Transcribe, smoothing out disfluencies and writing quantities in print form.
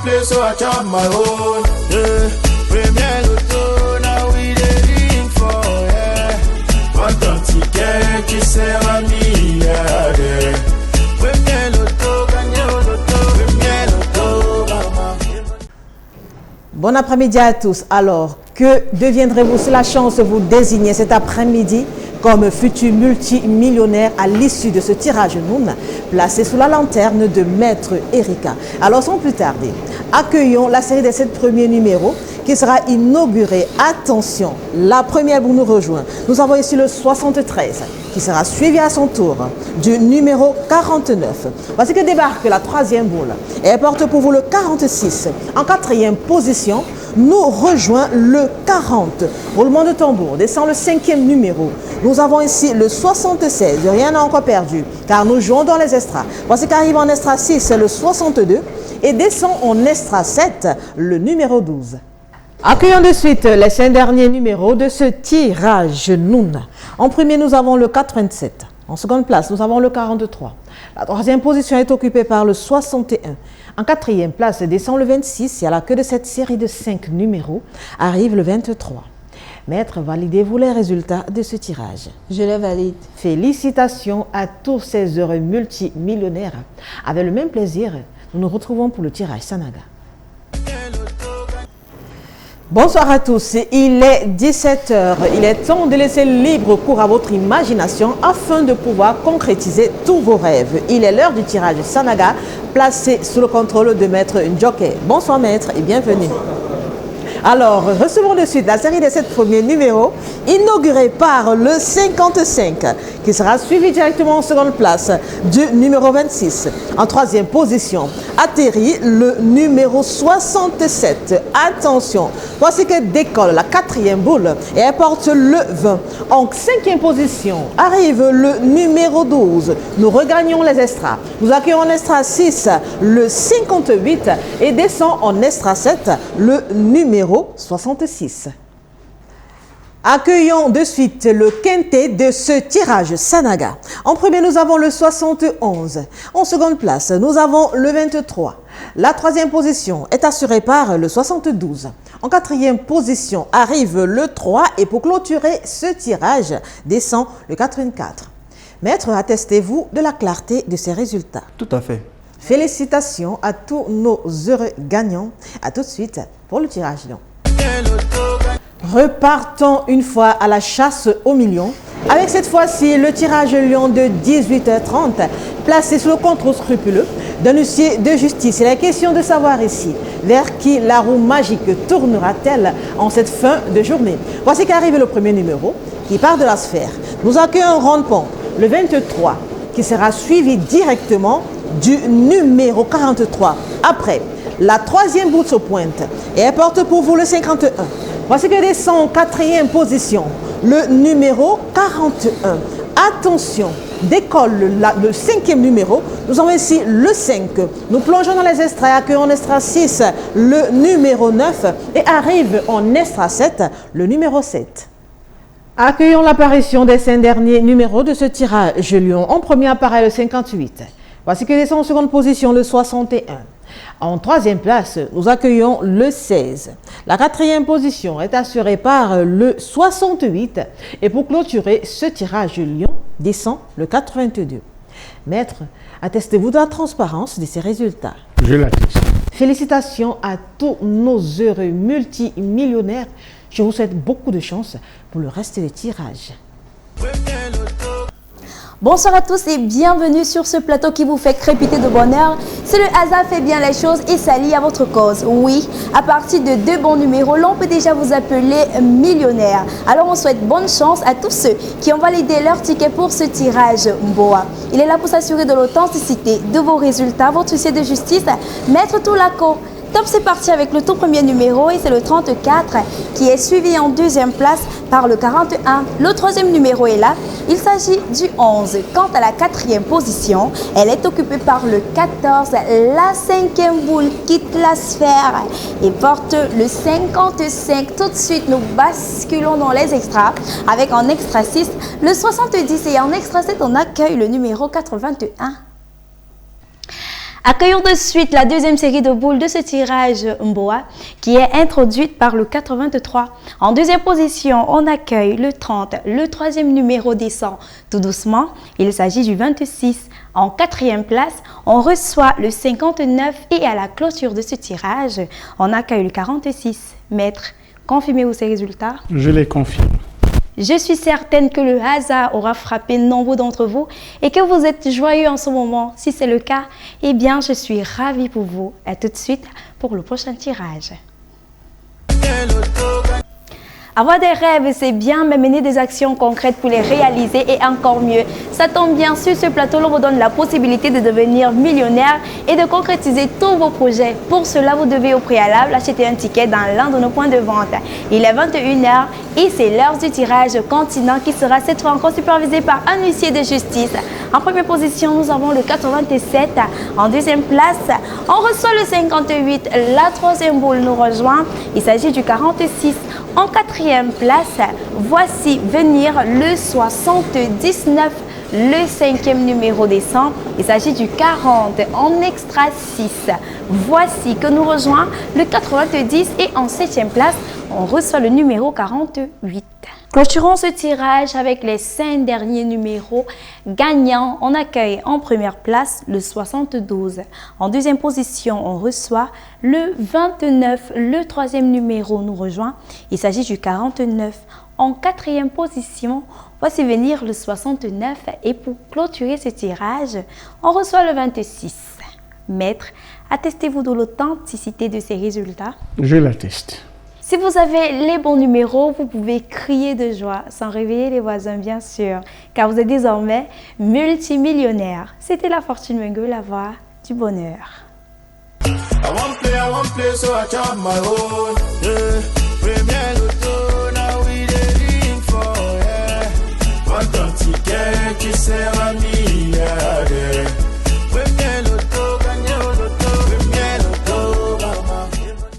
play, so I chop my own. Yeah. Premier Loto, now we dey for, yeah. What don't ticket qui sert à milliardaire. Premier Loto, gagné au loto, premier Loto, maman. Bon après-midi à tous. Alors, que deviendrez-vous si la chance vous désigne cet après-midi comme futur multimillionnaire à l'issue de ce tirage Noun, placé sous la lanterne de Maître Erika? Alors, sans plus tarder, accueillons la série des 7 premiers numéros qui sera inaugurée. Attention, la première vous nous rejoint. Nous avons ici le 73 qui sera suivi à son tour du numéro 49. Voici que débarque la troisième boule et porte pour vous le 46. En quatrième position, nous rejoint le 40. Roulement de tambour, descend le 5e numéro. Nous avons ici le 76. Rien n'a encore perdu car nous jouons dans les extras. Voici qu'arrive en extra 6 le 62 et descend en extra 7 le numéro 12. Accueillons de suite les 5 derniers numéros de ce tirage Noun. En premier, nous avons le 87. En seconde place, nous avons le 43. La troisième position est occupée par le 61. En quatrième place, descend le 26 et à la queue de cette série de 5 numéros arrive le 23. Maître, validez-vous les résultats de ce tirage? Je les valide. Félicitations à tous ces heureux multimillionnaires. Avec le même plaisir, nous nous retrouvons pour le tirage Sanaga. Bonsoir à tous, il est 17h. Il est temps de laisser libre cours à votre imagination afin de pouvoir concrétiser tous vos rêves. Il est l'heure du tirage Sanaga, placé sous le contrôle de Maître Njoke. Bonsoir Maître et bienvenue. Alors, recevons de suite la série des 7 premiers numéros, inaugurée par le 55, qui sera suivi directement en seconde place du numéro 26. En troisième position, atterrit le numéro 67. Attention, voici que décolle la quatrième boule et elle porte le 20. En cinquième position, arrive le numéro 12. Nous regagnons les extras. Nous accueillons en extra 6 le 58 et descend en extra 7 le numéro 66. Accueillons de suite le quintet de ce tirage Sanaga. En premier, nous avons le 71. En seconde place, nous avons le 23. La troisième position est assurée par le 72. En quatrième position arrive le 3 et pour clôturer ce tirage descend le 84. Maître, attestez-vous de la clarté de ces résultats? Tout à fait. Félicitations à tous nos heureux gagnants. À tout de suite pour le tirage. Repartons une fois à la chasse aux millions. Avec cette fois-ci le tirage lion de 18h30, placé sous le contrôle scrupuleux d'un huissier de justice. Il est question de savoir ici vers qui la roue magique tournera-t-elle en cette fin de journée. Voici qu'arrive le premier numéro qui part de la sphère. Nous accueillons Rond-Pont, le 23, qui sera suivi directement du numéro 43. Après, la troisième boule se pointe et elle porte pour vous le 51. Voici que descend en quatrième position le numéro 41. Attention, décolle le cinquième numéro. Nous avons ici le 5. Nous plongeons dans les extraits, accueillons en extra 6 le numéro 9 et arrive en extra 7 le numéro 7. Accueillons l'apparition des 5 derniers numéros de ce tirage lion. En premier apparaît le 58. Voici que descend en seconde position le 61. En troisième place, nous accueillons le 16. La quatrième position est assurée par le 68. Et pour clôturer ce tirage lion, descend le 82. Maître, attestez-vous de la transparence de ces résultats? Je l'atteste. Félicitations à tous nos heureux multimillionnaires. Je vous souhaite beaucoup de chance pour le reste des tirages. Bonsoir à tous et bienvenue sur ce plateau qui vous fait crépiter de bonheur. Si le hasard fait bien les choses et s'allie à votre cause, oui, à partir de 2 bons numéros, l'on peut déjà vous appeler millionnaire. Alors on souhaite bonne chance à tous ceux qui ont validé leur ticket pour ce tirage Mboa. Il est là pour s'assurer de l'authenticité de vos résultats. Votre huissier de justice, Maître Toulako. Top, c'est parti avec le tout premier numéro et c'est le 34 qui est suivi en deuxième place par le 41. Le troisième numéro est là, il s'agit du 11. Quant à la quatrième position, elle est occupée par le 14. La cinquième boule quitte la sphère et porte le 55. Tout de suite, nous basculons dans les extras avec en extra 6 le 70 et en extra 7, on accueille le numéro 81. Accueillons de suite la deuxième série de boules de ce tirage Mboa qui est introduite par le 83. En deuxième position, on accueille le 30, le troisième numéro descend tout doucement. Il s'agit du 26. En quatrième place, on reçoit le 59 et à la clôture de ce tirage, on accueille le 46. Maître, confirmez-vous ces résultats? Je les confirme. Je suis certaine que le hasard aura frappé nombre d'entre vous et que vous êtes joyeux en ce moment. Si c'est le cas, eh bien, je suis ravie pour vous. À tout de suite pour le prochain tirage. Avoir des rêves, c'est bien, mais mener des actions concrètes pour les réaliser est encore mieux. Ça tombe bien, sur ce plateau, l'on vous donne la possibilité de devenir millionnaire et de concrétiser tous vos projets. Pour cela, vous devez au préalable acheter un ticket dans l'un de nos points de vente. Il est 21h et c'est l'heure du tirage continent qui sera cette fois encore supervisé par un huissier de justice. En première position, nous avons le 87. En deuxième place, on reçoit le 58. La troisième boule nous rejoint. Il s'agit du 46. En quatrième place, voici venir le 79, le cinquième numéro descend. Il s'agit du 40 en extra 6. Voici que nous rejoint le 90 et en septième place, on reçoit le numéro 48. Clôturons ce tirage avec les 5 derniers numéros gagnants. On accueille en première place le 72. En deuxième position, on reçoit le 29. Le troisième numéro nous rejoint. Il s'agit du 49. En quatrième position, voici venir le 69. Et pour clôturer ce tirage, on reçoit le 26. Maître, attestez-vous de l'authenticité de ces résultats? Je l'atteste. Si vous avez les bons numéros, vous pouvez crier de joie sans réveiller les voisins, bien sûr, car vous êtes désormais multimillionnaire. C'était la Fortune Mengo, la voix du bonheur. I won't play, so I chop my own. Yeah.